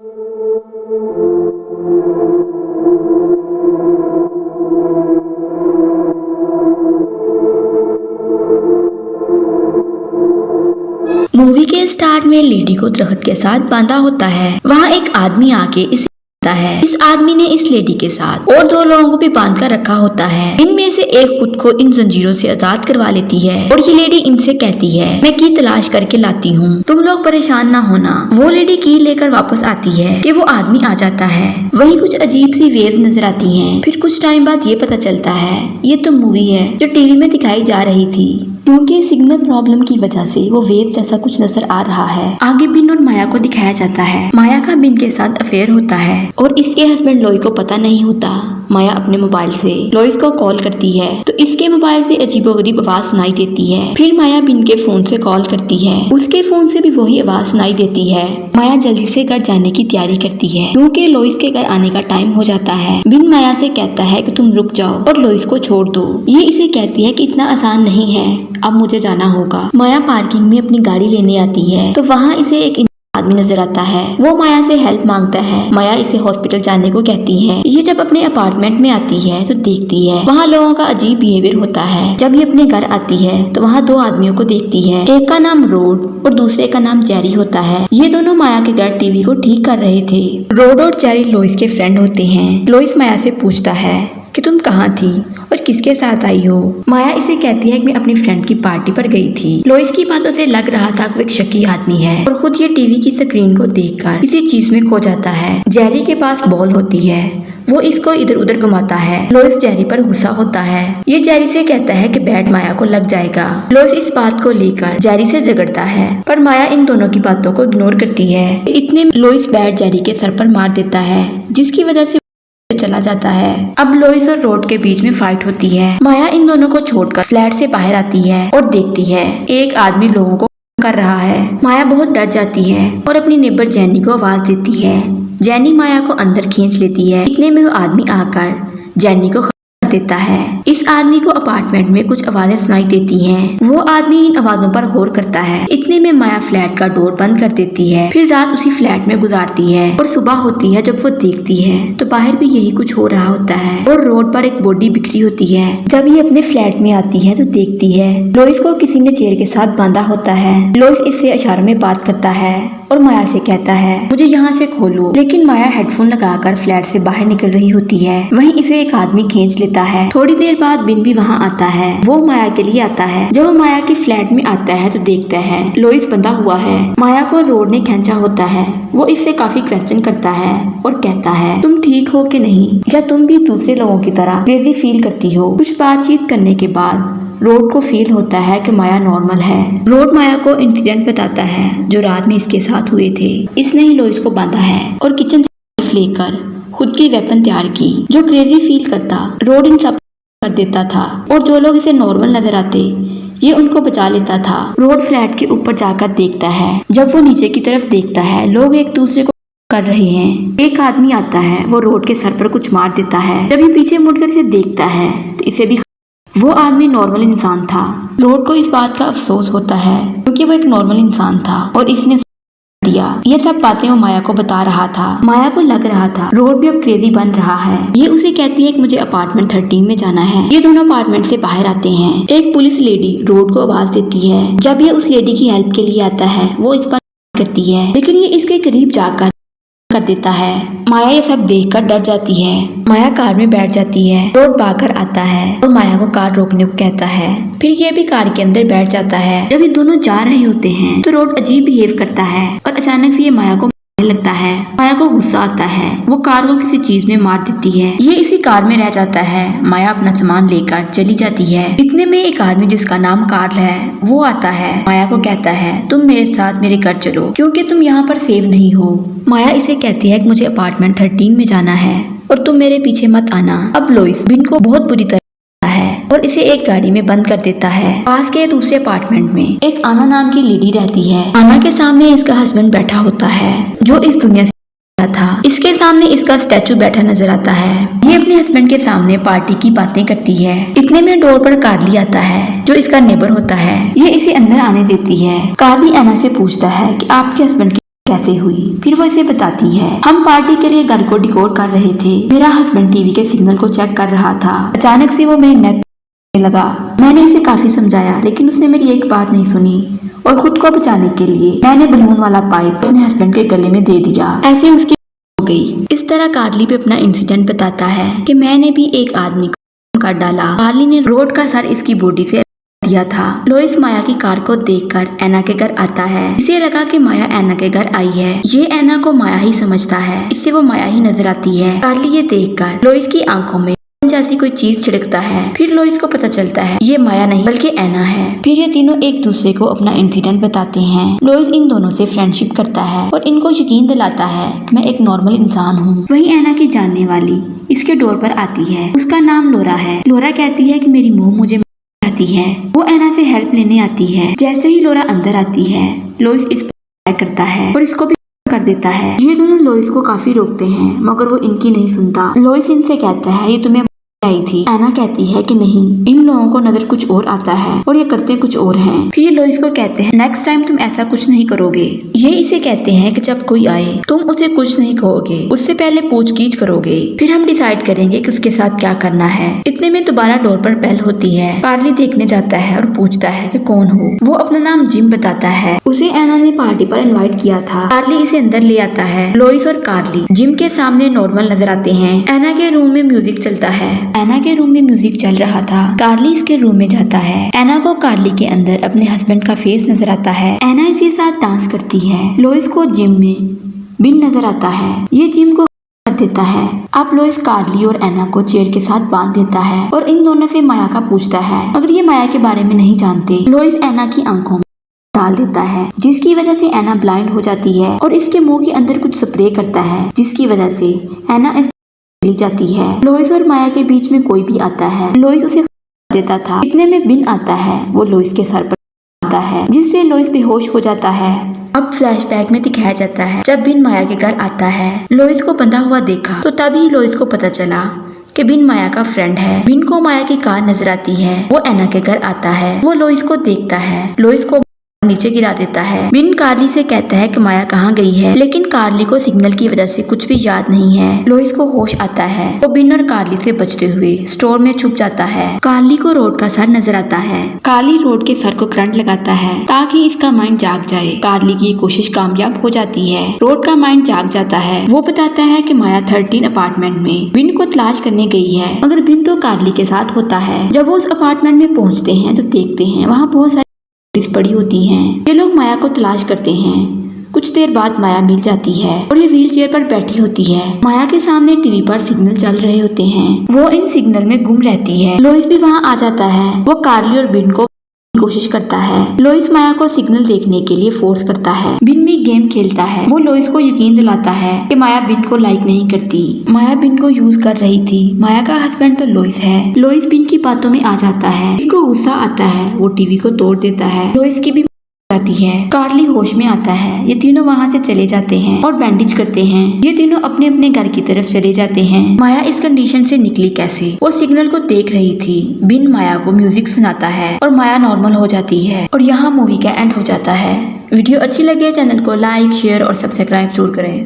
Movie के start में lady को दरख्त के साथ बांधा होता है। वहाँ एक आदमी आके इसे है। इस आदमी ने इस लेडी के साथ और 2 लोगों को भी बांध कर रखा होता है। इनमें से एक खुद को इन जंजीरों से आजाद करवा लेती है और ये लेडी इनसे कहती है, मैं की तलाश करके लाती हूँ, तुम लोग परेशान ना होना। वो लेडी की लेकर वापस आती है कि वो आदमी आ जाता है। वहीं कुछ अजीब सी वेव्स नजर आती हैं। फिर कुछ टाइम बाद ये पता चलता है ये तो मूवी है जो टीवी में दिखाई जा रही थी, क्योंकि सिग्नल प्रॉब्लम की वजह से वो वेव जैसा कुछ नजर आ रहा है। आगे बिन और माया को दिखाया जाता है। माया का बिन के साथ अफेयर होता है और इसके हस्बैंड लोई को पता नहीं होता। माया अपने मोबाइल से लोइस को कॉल करती है तो इसके मोबाइल से अजीबोगरीब आवाज सुनाई देती है। फिर माया बिन के फोन से कॉल करती है, उसके फोन से भी वही आवाज सुनाई देती है। माया जल्दी से घर जाने की तैयारी करती है क्योंकि लोइस के घर आने का टाइम हो जाता है। बिन माया से कहता है कि तुम रुक जाओ और लोइस को छोड़ दो। ये इसे कहती है कि इतना आसान नहीं है, अब मुझे जाना होगा। माया पार्किंग में अपनी गाड़ी लेने आती है तो वहाँ इसे एक आदमी नजर आता है। वो माया से हेल्प मांगता है। माया इसे हॉस्पिटल जाने को कहती है। ये जब अपने अपार्टमेंट में आती है तो देखती है वहाँ लोगों का अजीब बिहेवियर होता है। जब ये अपने घर आती है तो वहाँ 2 आदमियों को देखती है। एक का नाम रोड और दूसरे का नाम जेरी होता है। ये दोनों माया के घर टीवी को ठीक कर रहे थे। रोड और जेरी लोइस के फ्रेंड होते हैं। लोइस माया से पूछता है कि तुम कहाँ थी और किसके साथ आई हो। माया इसे कहती है कि मैं अपनी फ्रेंड की पार्टी पर गई थी। लोइस की बातों से लग रहा था कि वो एक शकी आदमी है और खुद ये टीवी की स्क्रीन को देखकर किसी चीज में खो जाता है। जेरी के पास बॉल होती है, वो इसको इधर उधर घुमाता है। लोइस जेरी पर गुस्सा होता है। ये जेरी से कहता है कि बैट माया को लग जाएगा। लोइस इस बात को लेकर जेरी से झगड़ता है पर माया इन दोनों की बातों को इग्नोर करती है। इतने लोइस बैट जेरी के सर पर मार देता है जिसकी वजह से चला जाता है। अब लोइस और रोड के बीच में फाइट होती है। माया इन दोनों को छोड़कर फ्लैट से बाहर आती है और देखती है एक आदमी लोगों को कर रहा है। माया बहुत डर जाती है और अपनी नेबर जेनी को आवाज देती है। जेनी माया को अंदर खींच लेती है। इतने में वो आदमी आकर जेनी को देता है। इस आदमी को अपार्टमेंट में कुछ आवाजें सुनाई देती हैं। वो आदमी इन आवाजों पर गौर करता है। इतने में माया फ्लैट का डोर बंद कर देती है। फिर रात उसी फ्लैट में गुजारती है और सुबह होती है जब वो देखती है तो बाहर भी यही कुछ हो रहा होता है और रोड पर एक बॉडी बिखरी होती है। जब ये अपने फ्लैट में आती है तो देखती है लोइस को किसी ने चेयर के साथ बांधा होता है। लोइस इससे इशारों में बात करता है और माया से कहता है मुझे यहाँ से खोलो, लेकिन माया हेडफोन लगाकर फ्लैट से बाहर निकल रही होती है। वहीं इसे एक आदमी खींच लेता है। थोड़ी देर बाद बिन भी वहाँ आता है। वो माया के लिए आता है। जब वो माया के फ्लैट में आता है तो देखता है लोइस बंधा हुआ है। माया को रोड ने खींचा होता है। वो इससे काफी क्वेश्चन करता है और कहता है तुम ठीक हो कि नहीं, या तुम भी दूसरे लोगों की तरह क्रेजी फील करती हो। कुछ बातचीत करने के बाद रोड को फील होता है कि माया नॉर्मल है। रोड माया को इंसिडेंट बताता है जो रात में इसके साथ हुए थे। इसने ही लोइस को बांधा है और किचन से नाइफ लेकर खुद की वेपन तैयार की। जो क्रेजी फील करता रोड इन सब कर देता था और जो लोग इसे नॉर्मल नजर आते ये उनको बचा लेता था। रोड फ्लैट के ऊपर जाकर देखता है। जब वो नीचे की तरफ देखता है लोग एक दूसरे को कर रहे हैं। एक आदमी आता है, वो रोड के सर पर कुछ मार देता है। जब ये पीछे मुड़कर इसे देखता है तो इसे भी वो आदमी नॉर्मल इंसान था। रोड को इस बात का अफसोस होता है क्योंकि वो एक नॉर्मल इंसान था और इसने दिया। ये सब बातें वो माया को बता रहा था। माया को लग रहा था रोड भी अब क्रेजी बन रहा है। ये उसे कहती है कि मुझे अपार्टमेंट 13 में जाना है। ये दोनों अपार्टमेंट से बाहर आते हैं। एक पुलिस लेडी रोड को आवाज देती है। जब ये उस लेडी की हेल्प के लिए आता है वो इस पर करती है, लेकिन ये इसके करीब जाकर कर देता है। माया ये सब देखकर डर जाती है। माया कार में बैठ जाती है। रोड भागकर आता है और माया को कार रोकने को कहता है। फिर ये भी कार के अंदर बैठ जाता है। जब ये दोनों जा रहे होते हैं तो रोड अजीब बिहेव करता है और अचानक से ये माया को मारने लगता है। माया को गुस्सा आता है। वो कार को किसी चीज में मार देती है। ये इसी कार में रह जाता है। माया अपना सामान लेकर चली जाती है। इतने में एक आदमी जिसका नाम कार्ल है वो आता है। माया को कहता है तुम मेरे साथ मेरे घर चलो क्योंकि तुम यहाँ पर सेफ नहीं हो। माया इसे कहती है कि मुझे अपार्टमेंट 13 में जाना है और तुम मेरे पीछे मत आना। अब लोइस बिन को बहुत बुरी तरह है और इसे एक गाड़ी में बंद कर देता है। पास के दूसरे अपार्टमेंट में एक आना नाम की लेडी रहती है। आना के सामने इसका हस्बैंड बैठा होता है जो इस दुनिया से था। इसके सामने इसका स्टैचू बैठा नजर आता है। ये अपने हस्बैंड के सामने पार्टी की बातें करती है। इतने में डोर पर कार्ली आता है जो इसका नेबर होता है। ये इसे अंदर आने देती है। कार्ली आना से पूछता है कि आपके हस्बैंड कैसे हुई। फिर वो इसे बताती है, हम पार्टी के लिए घर को डिकोड कर रहे थे। मेरा हस्बैंड टीवी के सिग्नल को चेक कर रहा था। अचानक से वो मेरे नेक लगा। मैंने इसे काफी समझाया लेकिन उसने मेरी एक बात नहीं सुनी और खुद को बचाने के लिए मैंने बलून वाला पाइप अपने हस्बैंड के गले में दे दिया। ऐसे उसकी हो गई। इस तरह कार्ली भी अपना इंसिडेंट बताता है कि मैंने भी एक आदमी को काट डाला। कार्ली ने रोड का सर इसकी बॉडी से दिया था। लोइस माया की कार को देखकर एना के घर आता है। इसे लगा कि माया एना के घर आई है। ये एना को माया ही समझता है, इससे वो माया ही नजर आती है। कार्ली ये देखकर लोइस की आंखों में जैसी कोई चीज छिड़कता है। फिर लोइस को पता चलता है ये माया नहीं बल्कि एना है। फिर ये तीनों एक दूसरे को अपना इंसिडेंट बताते हैं। लोइस इन दोनों से फ्रेंडशिप करता है और इनको यकीन दिलाता है कि मैं एक नॉर्मल इंसान हूँ। वहीं एना की जानने वाली इसके डोर पर आती है। उसका नाम लोरा है। लोरा कहती है कि मेरी मोम मुझे चाहती है। वो एना से हेल्प लेने आती है। जैसे ही लोरा अंदर आती है लोइस इस पर करता है और इसको भी कर देता है। ये दोनों लोइस को काफी रोकते हैं मगर वो इनकी नहीं सुनता। लोइस इनसे कहता है ये तुम्हें आई थी। एना कहती है कि नहीं, इन लोगों को नजर कुछ और आता है और ये करते कुछ और हैं। फिर लोइस को कहते हैं नेक्स्ट टाइम तुम ऐसा कुछ नहीं करोगे। ये इसे कहते हैं कि जब कोई आए तुम उसे कुछ नहीं कहोगे, उससे पहले पूछगीछ करोगे, फिर हम डिसाइड करेंगे कि उसके साथ क्या करना है। इतने में दोबारा डोर पर बेल होती है। कार्ली देखने जाता है और पूछता है कि कौन हो। वो अपना नाम जिम बताता है। उसे एना ने पार्टी पर इन्वाइट किया था। कार्ली इसे अंदर ले आता है। लोइस और कार्ली जिम के सामने नॉर्मल नजर आते हैं। एना के रूम में म्यूजिक चलता है। एना के रूम में म्यूजिक चल रहा था। कार्ली इसके रूम में जाता है। एना को कार्ली के अंदर अपने हस्बैंड का फेस नजर आता है। एना इसके साथ डांस करती है। लोइस को जिम में बिन नजर आता है। ये जिम को कर देता है। अब लोइस कार्ली और एना को चेयर के साथ बांध देता है और इन दोनों से माया का पूछता है मगर ये माया के बारे में नहीं जानते। लोइस एना की आंखों में डाल देता है जिसकी वजह से एना ब्लाइंड हो जाती है और इसके मुंह के अंदर कुछ स्प्रे करता है जिसकी वजह से एना ली जाती है। लोइस और माया के बीच में कोई भी आता है लोइस उसे देता था। इतने में बिन आता है। वो लोइस के सर पर आता है जिससे लोइस बेहोश हो जाता है। अब फ्लैशबैक में दिखाया जाता है जब बिन माया के घर आता है। लोइस को बंधा हुआ देखा तो तभी लोइस को पता चला कि बिन माया का फ्रेंड है। बिन को माया की कार नजर आती है। वो एना के घर आता है। वो लोइस को देखता है। लोइस को नीचे गिरा देता है। बिन कार्ली से कहता है कि माया कहाँ गई है लेकिन कार्ली को सिग्नल की वजह से कुछ भी याद नहीं है। लोइस को होश आता है। वो बिन और कार्ली से बचते हुए स्टोर में छुप जाता है। कार्ली को रोड का सर नजर आता है। कार्ली रोड के सर को करंट लगाता है ताकि इसका माइंड जाग जाए। कार्ली की कोशिश कामयाब हो जाती है। रोड का माइंड जाग जाता है। वो बताता है कि माया 13 अपार्टमेंट में बिन को तलाश करने गई है मगर बिन तो कार्ली के साथ होता है। जब वो उस अपार्टमेंट में पहुँचते हैं तो देखते हैं वहाँ बहुत सारी पड़ी होती हैं। ये लोग माया को तलाश करते हैं। कुछ देर बाद माया मिल जाती है और ये व्हील चेयर पर बैठी होती है। माया के सामने टीवी पर सिग्नल चल रहे होते हैं। वो इन सिग्नल में गुम रहती है। लोइस भी वहाँ आ जाता है। वो कार्ली और बिन को कोशिश करता है। लोइस माया को सिग्नल देखने के लिए फोर्स करता है। बिन भी गेम खेलता है। वो लोइस को यकीन दिलाता है कि माया बिन को लाइक नहीं करती। माया बिन को यूज कर रही थी। माया का हस्बैंड तो लोइस है। लोइस बिन की बातों में आ जाता है। इसको गुस्सा आता है। वो टीवी को तोड़ देता है। लोइस की भी जाती है। कार्ली होश में आता है। ये तीनों वहाँ से चले जाते हैं और बैंडेज करते हैं। ये तीनों अपने अपने घर की तरफ चले जाते हैं। माया इस कंडीशन से निकली कैसे? वो सिग्नल को देख रही थी। बिन माया को म्यूजिक सुनाता है और माया नॉर्मल हो जाती है और यहाँ मूवी का एंड हो जाता है। वीडियो अच्छी लगे चैनल को लाइक शेयर और सब्सक्राइब जरूर करें।